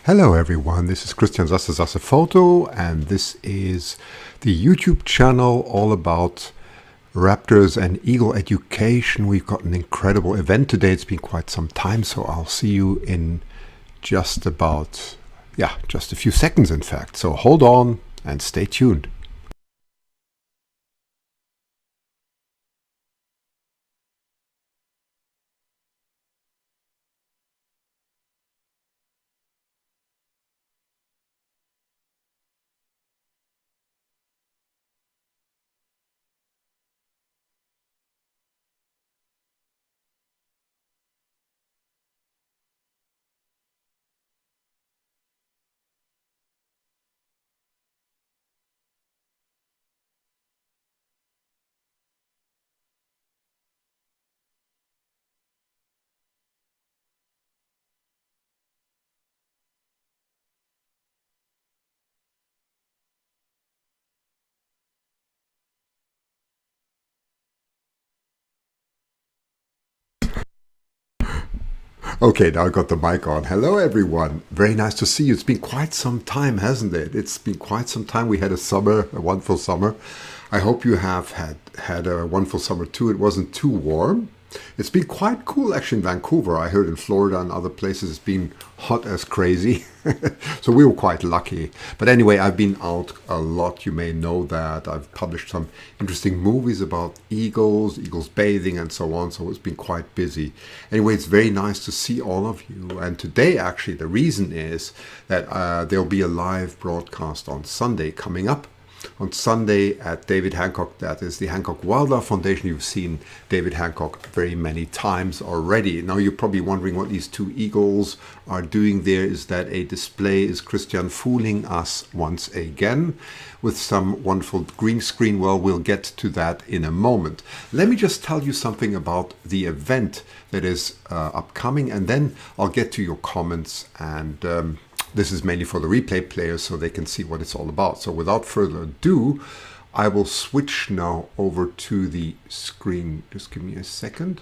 Hello everyone, this is Christian SassePhoto, and this is the YouTube channel all about raptors and eagle education. We've got an incredible event today. It's been quite some time, so I'll see you in just a few seconds in fact. So hold on and stay tuned. Okay, now I got the mic on. Hello, everyone. Very nice to see you. It's been quite some time, hasn't it? It's been quite some time. We had a wonderful summer. I hope you have had a wonderful summer too. It wasn't too warm. It's been quite cool actually in Vancouver. I heard in Florida and other places it's been hot as crazy. So we were quite lucky. But anyway, I've been out a lot. You may know that. I've published some interesting movies about eagles bathing and so on. So it's been quite busy. Anyway, it's very nice to see all of you. And today actually the reason is that there'll be a live broadcast on Sunday coming up. On Sunday at David Hancock, that is the Hancock Wildlife Foundation. You've seen David Hancock very many times already. Now you're probably wondering what these two eagles are doing there. Is that a display? Is Christian fooling us once again with some wonderful green screen? Well, we'll get to that in a moment. Let me just tell you something about the event that is upcoming, and then I'll get to your comments and this is mainly for the replay players so they can see what it's all about. So without further ado, I will switch now over to the screen. Just give me a second.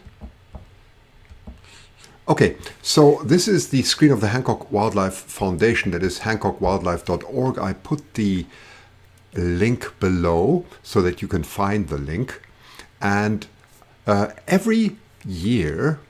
Okay, so this is the screen of the Hancock Wildlife Foundation. That is hancockwildlife.org. I put the link below so that you can find the link. And every year,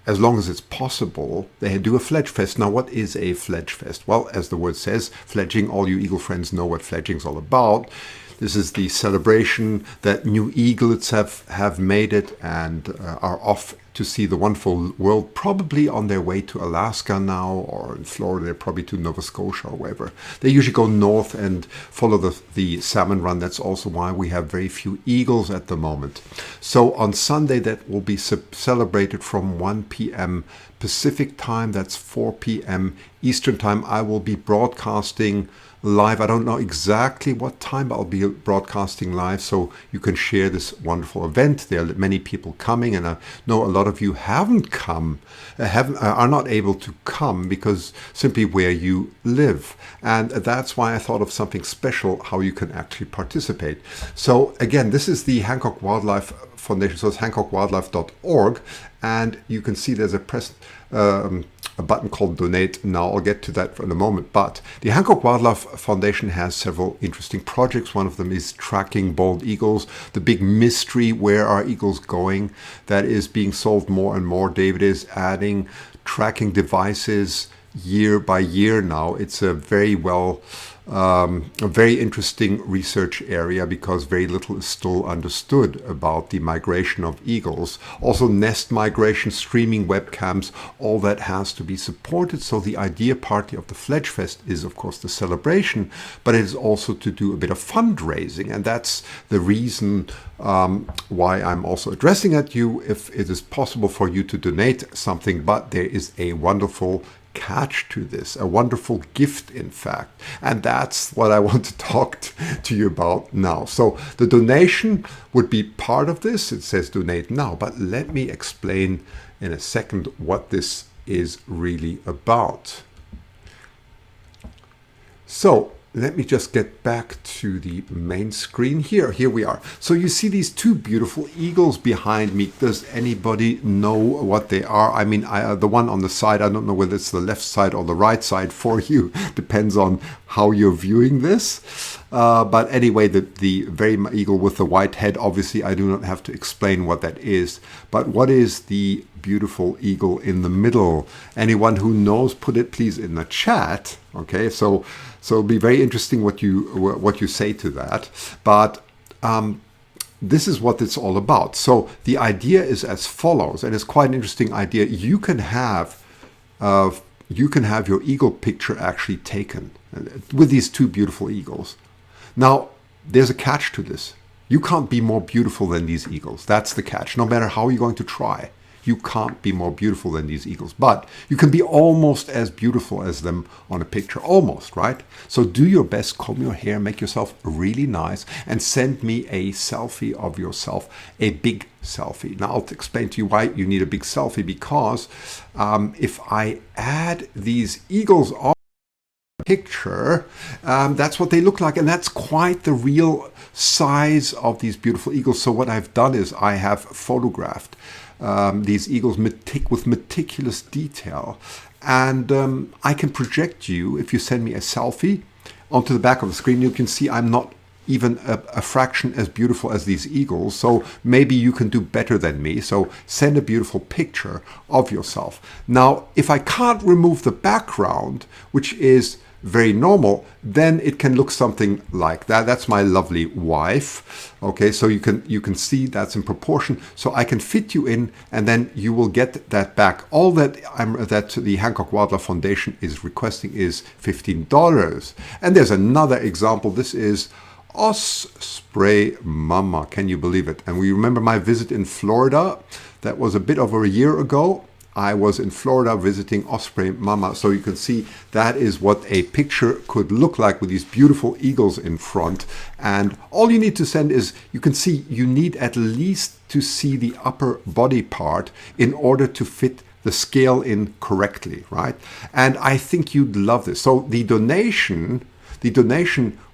as long as it's possible, they do a Fledge Fest. Now, what is a Fledge Fest? Well, as the word says, fledging. All you eagle friends know what fledging is all about. This is the celebration that new eaglets have made it and are off to see the wonderful world, probably on their way to Alaska now, or in Florida, they're probably to Nova Scotia or wherever. They usually go north and follow the salmon run. That's also why we have very few eagles at the moment. So on Sunday, that will be celebrated from 1 p.m. Pacific time. That's 4 p.m. Eastern time. I will be broadcasting live. I don't know exactly what time, but I'll be broadcasting live so you can share this wonderful event. There are many people coming, and I know a lot of you haven't come, are not able to come because simply where you live. And that's why I thought of something special, how you can actually participate. So again, this is the Hancock Wildlife Foundation, so it's hancockwildlife.org, and you can see there's a button called Donate Now. I'll get to that in a moment. But the Hancock Wildlife Foundation has several interesting projects. One of them is tracking bald eagles, the big mystery, where are eagles going? That is being solved more and more. David is adding tracking devices year by year now. It's a very interesting research area because very little is still understood about the migration of eagles. Also nest migration, streaming webcams, all that has to be supported. So the idea partly of the Fledge Fest is of course the celebration, but it is also to do a bit of fundraising. And that's the reason why I'm also addressing at you if it is possible for you to donate something. But there is a wonderful catch to this, a wonderful gift in fact, and that's what I want to talk to you about now. So the donation would be part of this. It says donate now, but let me explain in a second what this is really about. So let me just get back to the main screen here. Here we are. So you see these two beautiful eagles behind me. Does anybody know what they are? I mean, the one on the side, I don't know whether it's the left side or the right side for you. Depends on how you're viewing this. But anyway, the very eagle with the white head, obviously I do not have to explain what that is. But what is the beautiful eagle in the middle? Anyone who knows, put it please in the chat. Okay, so it'll be very interesting what you say to that. But this is what it's all about. So the idea is as follows, and it's quite an interesting idea. You can have your eagle picture actually taken with these two beautiful eagles. Now, there's a catch to this. You can't be more beautiful than these eagles. That's the catch. No matter how you're going to try, you can't be more beautiful than these eagles. But you can be almost as beautiful as them on a picture. Almost, right? So do your best, comb your hair, make yourself really nice, and send me a selfie of yourself, a big selfie. Now, I'll explain to you why you need a big selfie, because if I add these eagles on picture, that's what they look like, and that's quite the real size of these beautiful eagles. So what I've done is I have photographed these eagles with meticulous detail, and I can project you, if you send me a selfie, onto the back of the screen. You can see I'm not even a fraction as beautiful as these eagles, so maybe you can do better than me. So send a beautiful picture of yourself. Now, if I can't remove the background, which is very normal, then it can look something like that. That's my lovely wife. Okay, so you can see that's in proportion. So I can fit you in, and then you will get that back. All that the Hancock Wildlife Foundation is requesting is $15. And there's another example. This is Osprey Mama. Can you believe it? And we remember my visit in Florida. That was a bit over a year ago. I was in Florida visiting Osprey Mama. So you can see that is what a picture could look like with these beautiful eagles in front. And all you need to send is, you can see you need at least to see the upper body part in order to fit the scale in correctly, right? And I think you'd love this. So the donation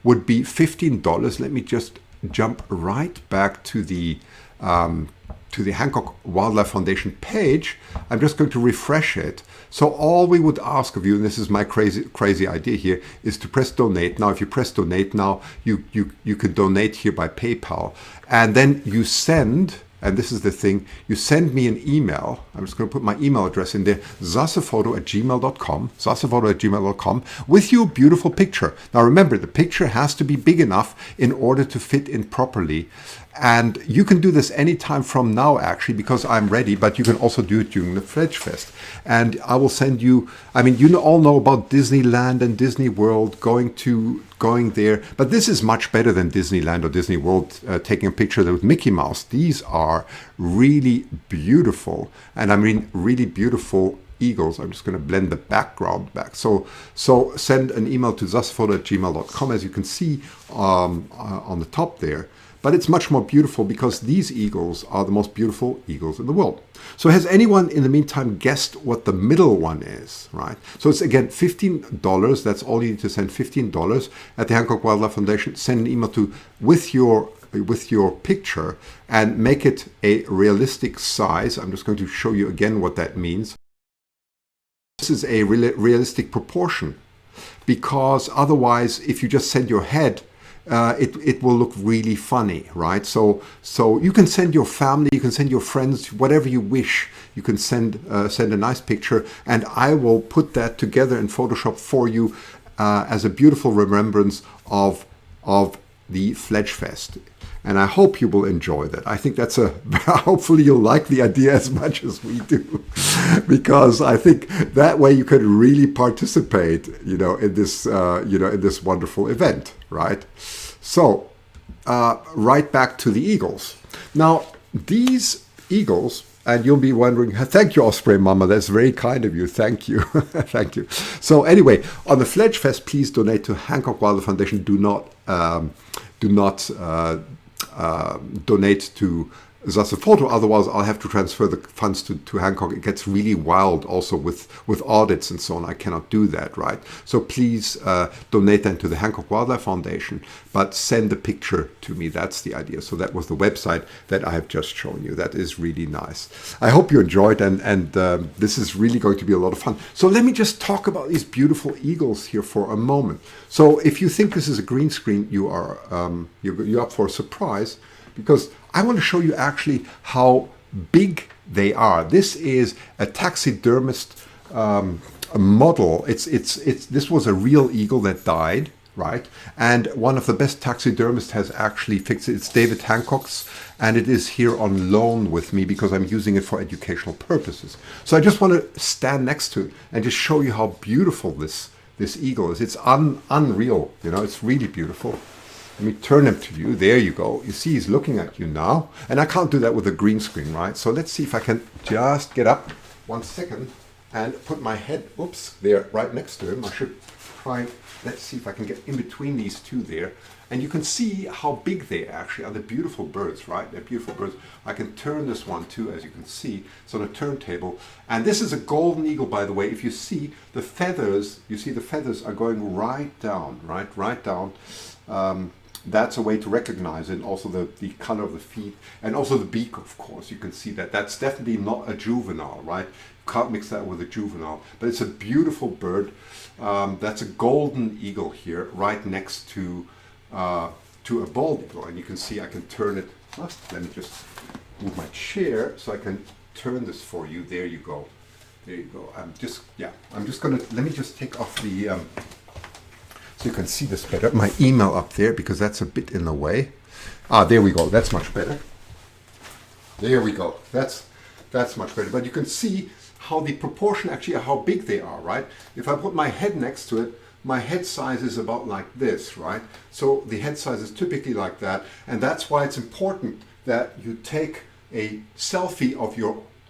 would be $15. Let me just jump right back to the Hancock Wildlife Foundation page. I'm just going to refresh it. So all we would ask of you, and this is my crazy idea here, is to press donate. Now, if you press donate now, you could donate here by PayPal, and then you send. And this is the thing, you send me an email. I'm just going to put my email address in there, SassePhoto@gmail.com, with your beautiful picture. Now remember, the picture has to be big enough in order to fit in properly. And you can do this anytime from now, actually, because I'm ready, but you can also do it during the Fledge Fest. And I will send you, I mean, you all know about Disneyland and Disney World, going there, but this is much better than Disneyland or Disney World, taking a picture with Mickey Mouse. These are really beautiful, and I mean really beautiful eagles. I'm just going to blend the background back. So send an email to SassePhoto@gmail.com, as you can see on the top there. But it's much more beautiful because these eagles are the most beautiful eagles in the world. So has anyone in the meantime guessed what the middle one is, right? So it's again $15. That's all you need to send, $15 at the Hancock Wildlife Foundation. Send an email to with your picture and make it a realistic size. I'm just going to show you again what that means. This is a realistic proportion, because otherwise, if you just send your head, it will look really funny, right? So you can send your family, you can send your friends, whatever you wish. You can send a nice picture, and I will put that together in Photoshop for you as a beautiful remembrance of the Fledge Fest. And I hope you will enjoy that. I think that's hopefully you'll like the idea as much as we do, because I think that way you can really participate, in this wonderful event, right? So, right back to the eagles. Now, these eagles, and you'll be wondering, thank you, Osprey Mama, that's very kind of you, thank you, thank you. So anyway, on the Fledge Fest, please donate to Hancock Wildlife Foundation. Do not donate to SassePhoto. Otherwise, I'll have to transfer the funds to Hancock. It gets really wild also with audits and so on. I cannot do that, right? So please donate then to the Hancock Wildlife Foundation, but send the picture to me. That's the idea. So that was the website that I have just shown you. That is really nice. I hope you enjoyed, and this is really going to be a lot of fun. So let me just talk about these beautiful eagles here for a moment. So if you think this is a green screen, you are you're up for a surprise, because I want to show you actually how big they are. This is a taxidermist model. This was a real eagle that died, right? And one of the best taxidermists has actually fixed it. It's David Hancock's, and it is here on loan with me because I'm using it for educational purposes. So I just want to stand next to it and just show you how beautiful this eagle is. It's unreal, you know, it's really beautiful. Let me turn him to you. There you go. You see he's looking at you now. And I can't do that with a green screen, right? So let's see if I can just get up 1 second and put my head, oops, there right next to him. I should try, let's see if I can get in between these two there. And you can see how big they actually are. They're beautiful birds, right? They're beautiful birds. I can turn this one too, as you can see. It's on a turntable. And this is a golden eagle, by the way. If you see the feathers, you see the feathers are going right down, right down. That's a way to recognize it. And also the color of the feet, and also the beak, of course. You can see that. That's definitely not a juvenile, right? You can't mix that with a juvenile. But it's a beautiful bird. That's a golden eagle here, right next to a bald eagle. And you can see I can turn it. Let me just move my chair so I can turn this for you. There you go. There you go. I'm just gonna, let me just take off the so you can see this better. My email up there, because that's a bit in the way. There we go. That's much better. There we go. That's much better. But you can see how the proportion actually, how big they are, right? If I put my head next to it, my head size is about like this, right? So the head size is typically like that. And that's why it's important that you take a selfie of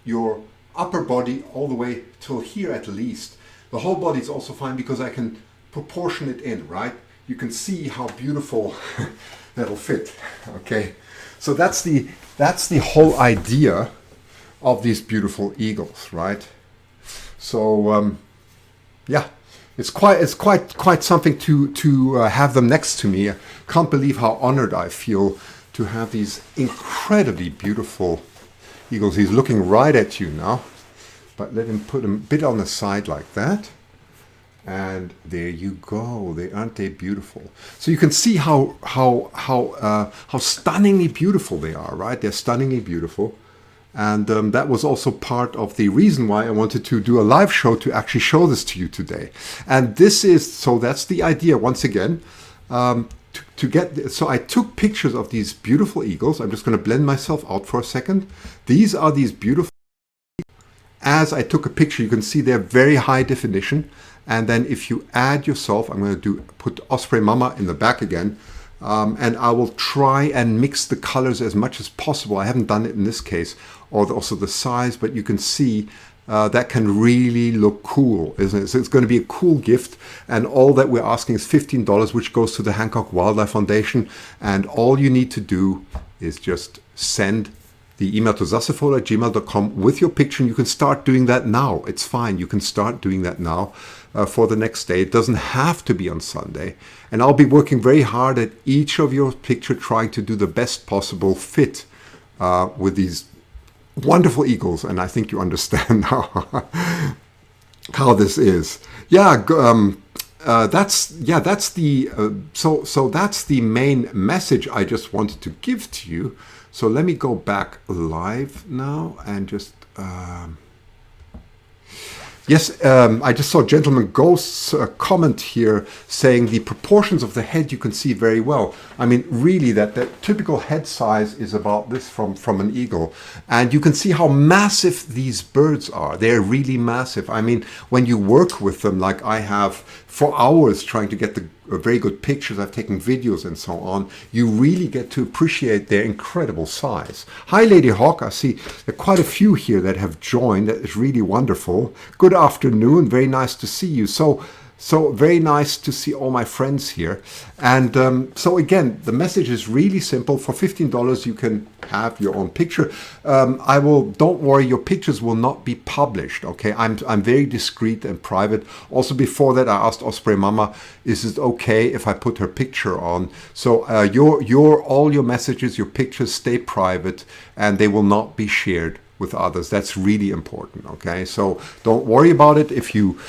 your upper body all the way till here at least. The whole body is also fine because I can proportion it in, right? You can see how beautiful that'll fit. Okay, so that's the whole idea of these beautiful eagles, right? So yeah, it's quite something to have them next to me. I can't believe how honored I feel to have these incredibly beautiful eagles. He's looking right at you now, but let him put him a bit on the side like that. And there you go. Aren't they beautiful? So you can see how stunningly beautiful they are, right? They're stunningly beautiful, and that was also part of the reason why I wanted to do a live show to actually show this to you today. And that's the idea. Once again, so I took pictures of these beautiful eagles. I'm just going to blend myself out for a second. These are these beautiful. As I took a picture, you can see they're very high definition. And then if you add yourself, I'm going to put Osprey Mama in the back again. And I will try and mix the colors as much as possible. I haven't done it in this case, or also the size, but you can see that can really look cool, isn't it? So it's going to be a cool gift. And all that we're asking is $15, which goes to the Hancock Wildlife Foundation. And all you need to do is just send the email to sassephoto@gmail.com with your picture, and you can start doing that now. It's fine. You can start doing that now for the next day. It doesn't have to be on Sunday. And I'll be working very hard at each of your picture, trying to do the best possible fit with these wonderful eagles. And I think you understand now how this is. That's the main message I just wanted to give to you. So let me go back live now and just I just saw Gentleman Ghost's comment here saying the proportions of the head you can see very well. I mean, really, that typical head size is about this from an eagle. And you can see how massive these birds are. They're really massive. I mean, when you work with them, like I have for hours trying to get the very good pictures, I've taken videos and so on, you really get to appreciate their incredible size. Hi, Lady Hawk. I see there are quite a few here that have joined. That is really wonderful. Good afternoon. Very nice to see you. So So very nice to see all my friends here. And so again, the message is really simple. For $15, you can have your own picture. Don't worry, your pictures will not be published. Okay, I'm very discreet and private. Also, before that, I asked Osprey Mama, is it okay if I put her picture on? So all your messages, your pictures stay private, and they will not be shared with others. That's really important. Okay, so don't worry about it. If you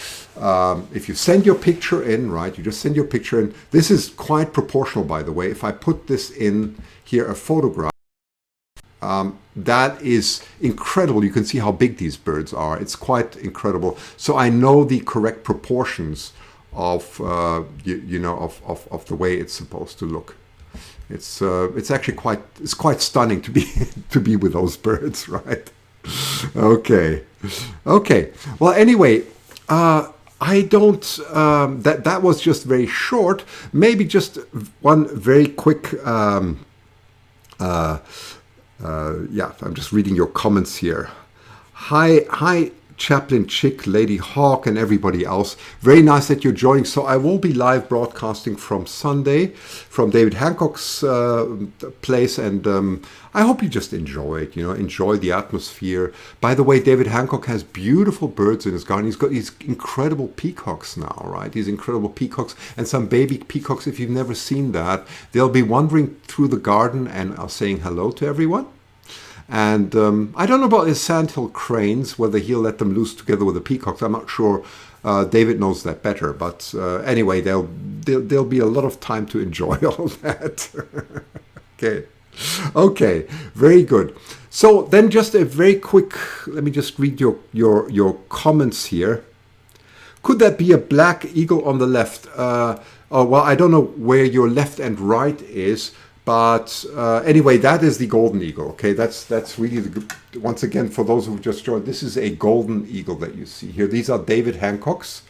send your picture in, right, you just send your picture in. This is quite proportional, by the way. If I put this in here, a photograph, that is incredible. You can see how big these birds are. It's quite incredible. So I know the correct proportions of of the way it's supposed to look. It's actually quite stunning to be with those birds, right? Okay. Well, anyway, I don't. That was just very short. Maybe just one very quick. I'm just reading your comments here. Hi, Chaplain Chick, Lady Hawk, and everybody else. Very nice that you're joining. So I will be live broadcasting from Sunday from David Hancock's place, and I hope you just enjoy it. Enjoy the atmosphere. By the way, David Hancock has beautiful birds in his garden. He's got these incredible peacocks now, right? These incredible peacocks and some baby peacocks. If you've never seen that, they'll be wandering through the garden and are saying hello to everyone. And I don't know about his sandhill cranes, whether he'll let them loose together with the peacocks. I'm not sure. David knows that better. But anyway, there'll be a lot of time to enjoy all that. Okay, very good. So then just a very quick, let me just read your comments here. Could that be a black eagle on the left? Well, I don't know where your left and right is. But anyway, that is the golden eagle. Okay, that's really once again, for those who just joined, this is a golden eagle that you see here. These are David Hancock's.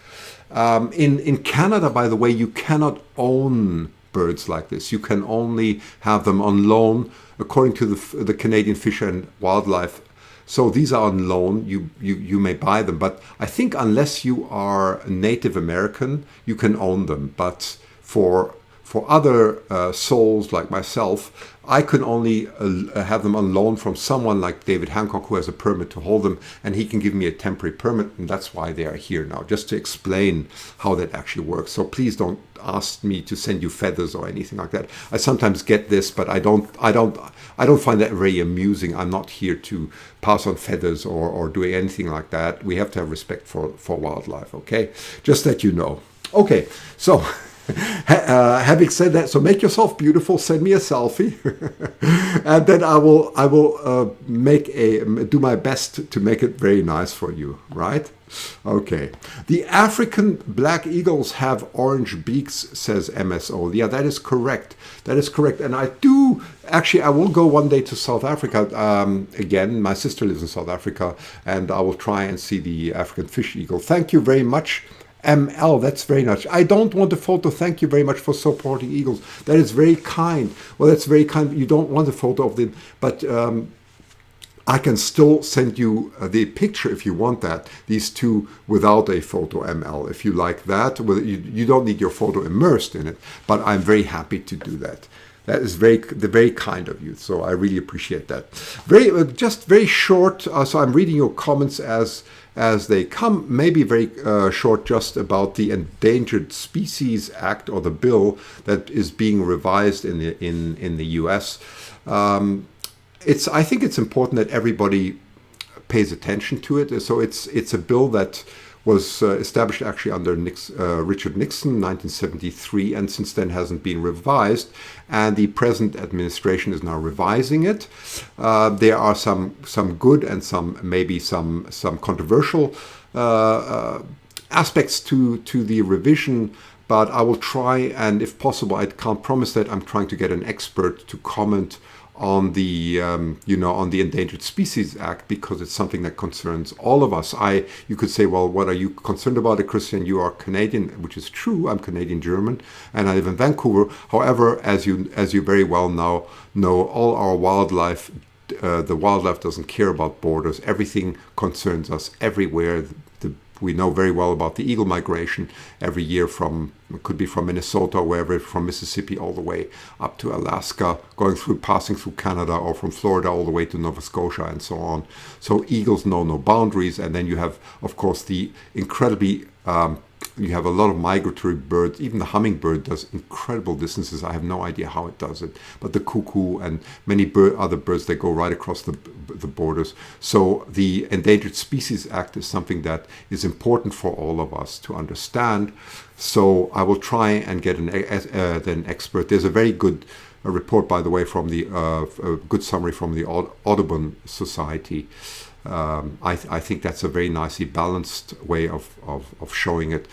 In Canada, by the way, you cannot own birds like this. You can only have them on loan, according to the Canadian Fish and Wildlife. So these are on loan. You may buy them, but I think unless you are Native American, you can own them. But for other souls like myself, I can only have them on loan from someone like David Hancock, who has a permit to hold them, and he can give me a temporary permit, and that's why they are here now, just to explain how that actually works. So please don't ask me to send you feathers or anything like that. I sometimes get this, but I don't find that very amusing. I'm not here to pass on feathers or doing anything like that. We have to have respect for wildlife, okay? Just that you know. Okay, so having said that, so make yourself beautiful, send me a selfie, and then I will do my best to make it very nice for you, right? Okay. The African black eagles have orange beaks, says MSO. Yeah, that is correct. And I will go one day to South Africa. Again, my sister lives in South Africa, and I will try and see the African fish eagle. Thank you very much. ML, that's very nice. I don't want a photo. Thank you very much for supporting eagles. That is very kind. Well, that's very kind. You don't want a photo of them, but I can still send you the picture if you want that. These two without a photo, ML, if you like that. Well, you don't need your photo immersed in it, but I'm very happy to do that. That is very kind of you. So I really appreciate that. Just very short. So I'm reading your comments as they come. Maybe very short, just about the Endangered Species Act, or the bill that is being revised in the U.S. I think it's important that everybody pays attention to it. So it's a bill that was established actually under Richard Nixon, 1973, and since then hasn't been revised. And the present administration is now revising it. There are some good and maybe some controversial aspects to the revision. But I will try, and if possible, I can't promise that, I'm trying to get an expert to comment on the on the Endangered Species Act, because it's something that concerns all of us. You could say, well, what are you concerned about it, Christian? You are Canadian, which is true. I'm Canadian-German, and I live in Vancouver. However, as you very well know, all our wildlife, the wildlife doesn't care about borders. Everything concerns us everywhere. The we know very well about the eagle migration every year could be from Minnesota or wherever, from Mississippi all the way up to Alaska, passing through Canada, or from Florida all the way to Nova Scotia and so on. So eagles know no boundaries. And then you have, of course, the incredibly you have a lot of migratory birds. Even the hummingbird does incredible distances. I have no idea how it does it. But the cuckoo and many other birds, they go right across the borders. So the Endangered Species Act is something that is important for all of us to understand. So I will try and get an expert. There's a very good report, by the way, from the a good summary from the Audubon Society. I think that's a very nicely balanced way of showing it.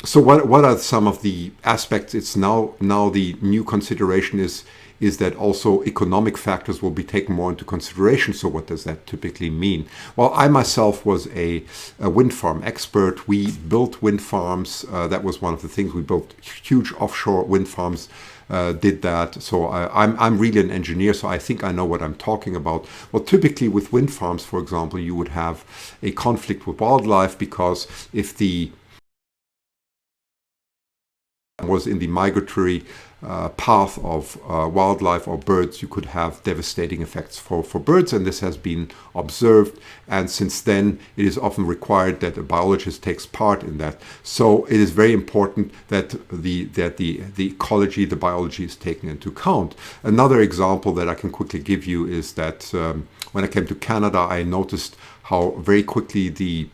So what are some of the aspects? It's now the new consideration is that also economic factors will be taken more into consideration. So what does that typically mean? Well, I myself was a wind farm expert. We built wind farms. That was one of the things. We built huge offshore wind farms. Did that. So I'm really an engineer, so I think I know what I'm talking about. Well, typically with wind farms, for example, you would have a conflict with wildlife, because if the was in the migratory path of wildlife or birds, you could have devastating effects for birds, and this has been observed. And since then, it is often required that a biologist takes part in that. So it is very important that the ecology, the biology is taken into account. Another example that I can quickly give you is that when I came to Canada, I noticed how very quickly the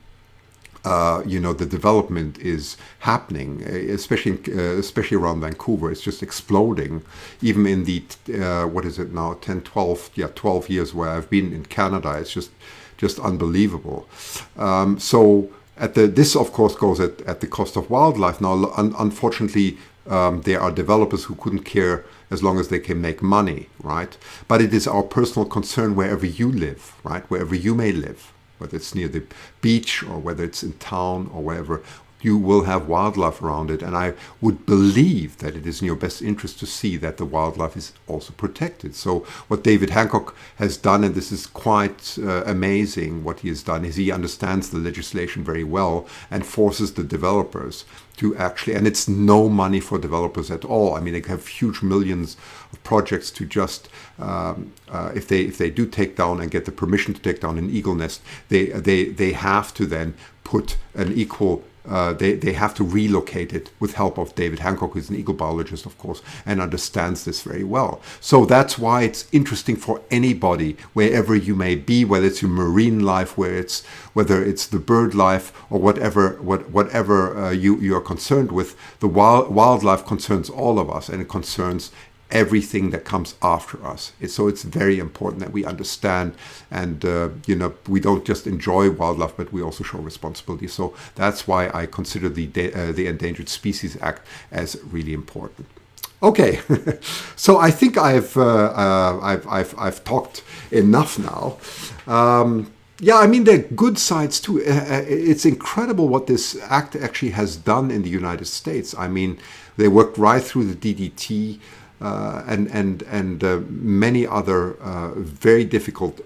development is happening, especially around Vancouver. It's just exploding. Even in the, 12 years where I've been in Canada, it's just unbelievable. So this, of course, goes at the cost of wildlife. Now, unfortunately, there are developers who couldn't care as long as they can make money, right? But it is our personal concern wherever you live, right? Wherever you may live, whether it's near the beach or whether it's in town or wherever, you will have wildlife around it. And I would believe that it is in your best interest to see that the wildlife is also protected. So what David Hancock has done, and this is quite amazing what he has done, is he understands the legislation very well and forces the developers to actually, and it's no money for developers at all. I mean, they have huge millions of projects to just, if they do take down and get the permission to take down an eagle nest, they have to then put an equal, they have to relocate it with help of David Hancock, who's an eagle biologist, of course, and understands this very well. So that's why it's interesting for anybody, wherever you may be, whether it's your marine life, whether it's the bird life, or whatever you are concerned with. The wildlife concerns all of us, and it concerns everything that comes after us. So it's very important that we understand, and we don't just enjoy wildlife, but we also show responsibility. So that's why I consider the Endangered Species Act as really important. Okay, so I think I've talked enough now. Yeah, I mean, there are good sides too. It's incredible what this act actually has done in the United States. I mean, they worked right through the DDT. And many other very difficult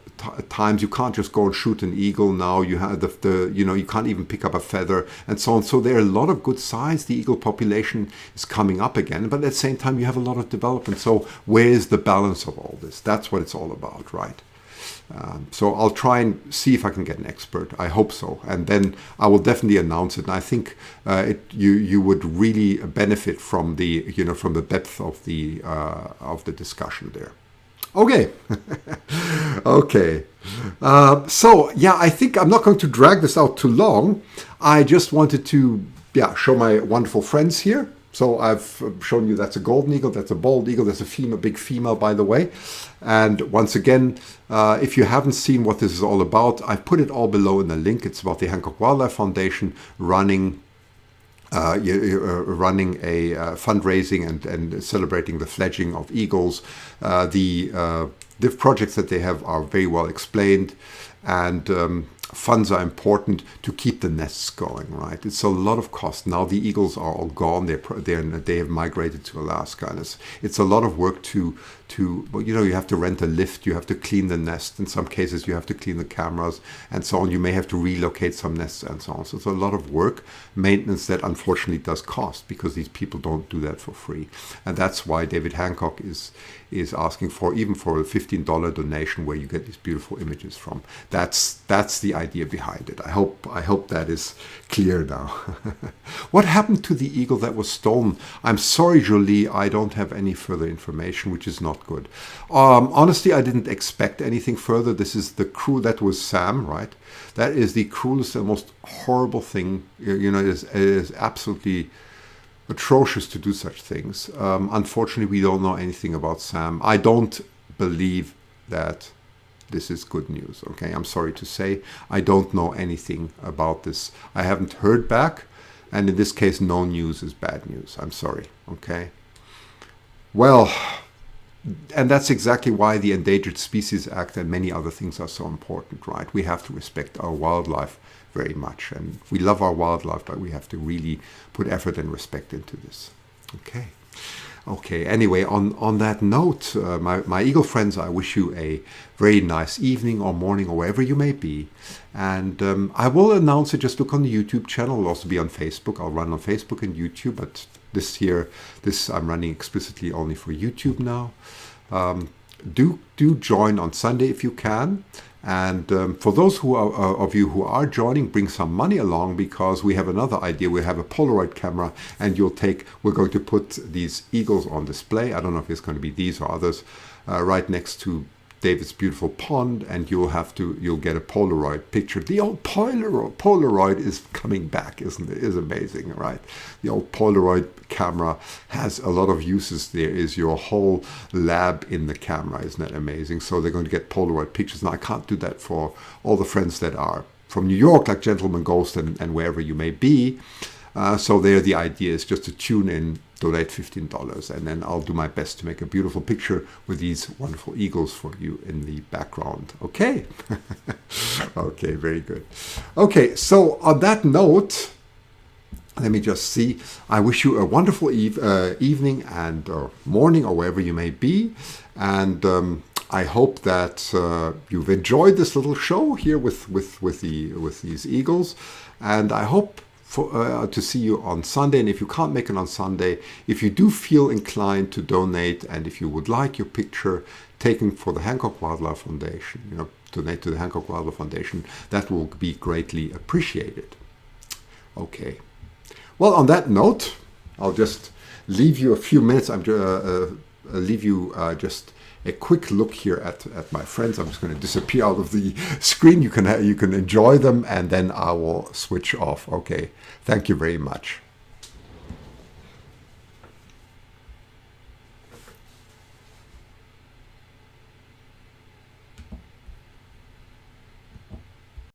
times. You can't just go and shoot an eagle now. You have you can't even pick up a feather and so on. So there are a lot of good sides. The eagle population is coming up again, but at the same time you have a lot of development. So where is the balance of all this? That's what it's all about, right? So I'll try and see if I can get an expert. I hope so, and then I will definitely announce it. And I think you would really benefit from the depth of the discussion there. Okay, okay. So yeah, I think I'm not going to drag this out too long. I just wanted to show my wonderful friends here. So I've shown you that's a golden eagle, that's a bald eagle, that's a big female, by the way. And once again, if you haven't seen what this is all about, I've put it all below in the link. It's about the Hancock Wildlife Foundation running a fundraising and celebrating the fledging of eagles. The projects that they have are very well explained. And funds are important to keep the nests going, right? It's a lot of cost. Now the eagles are all gone. They have migrated to Alaska, and it's a lot of work to well, you know, you have to rent a lift, you have to clean the nest. In some cases, you have to clean the cameras and so on. You may have to relocate some nests and so on. So it's a lot of work, maintenance that unfortunately does cost, because these people don't do that for free. And that's why David Hancock is asking for, even for a $15 donation, where you get these beautiful images from. That's the idea behind it. I hope that is clear now. What happened to the eagle that was stolen? I'm sorry, Jolie, I don't have any further information, which is not good. Honestly, I didn't expect anything further. This is that was Sam, right? That is the cruelest and most horrible thing. You know, it is absolutely atrocious to do such things. Unfortunately, we don't know anything about Sam. I don't believe that this is good news, okay? I'm sorry to say, I don't know anything about this. I haven't heard back, and in this case, no news is bad news. I'm sorry, okay? Well, and that's exactly why the Endangered Species Act and many other things are so important, right? We have to respect our wildlife very much, and we love our wildlife, but we have to really put effort and respect into this. Okay, anyway, on that note, my eagle friends, I wish you a very nice evening or morning or wherever you may be. And I will announce it. Just look on the YouTube channel. It'll also be on Facebook. I'll run on Facebook and YouTube, but this I'm running explicitly only for YouTube now. Do join on Sunday if you can. And for those of you who are joining, bring some money along, because we have another idea. We have a Polaroid camera, and we're going to put these eagles on display. I don't know if it's going to be these or others, right next to David's beautiful pond, and you'll get a Polaroid picture. The old Polaroid is coming back, isn't it? It's amazing, right? The old Polaroid camera has a lot of uses. There is your whole lab in the camera. Isn't that amazing? So they're going to get Polaroid pictures. Now, I can't do that for all the friends that are from New York, like Gentleman Ghost and wherever you may be. So there, the idea is just to tune in, donate $15, and then I'll do my best to make a beautiful picture with these wonderful eagles for you in the background. Okay? Okay, very good. Okay, so on that note, let me just see. I wish you a wonderful evening and morning, or wherever you may be. And I hope that you've enjoyed this little show here with these eagles. And I hope to see you on Sunday. And if you can't make it on Sunday, if you do feel inclined to donate, and if you would like your picture taken for the Hancock Wildlife Foundation, donate to the Hancock Wildlife Foundation, that will be greatly appreciated. Okay. Well, on that note, I'll just leave you a few minutes. Leave you just a quick look here at my friends. I'm just going to disappear out of the screen. You can enjoy them, and then I will switch off. Okay. Thank you very much.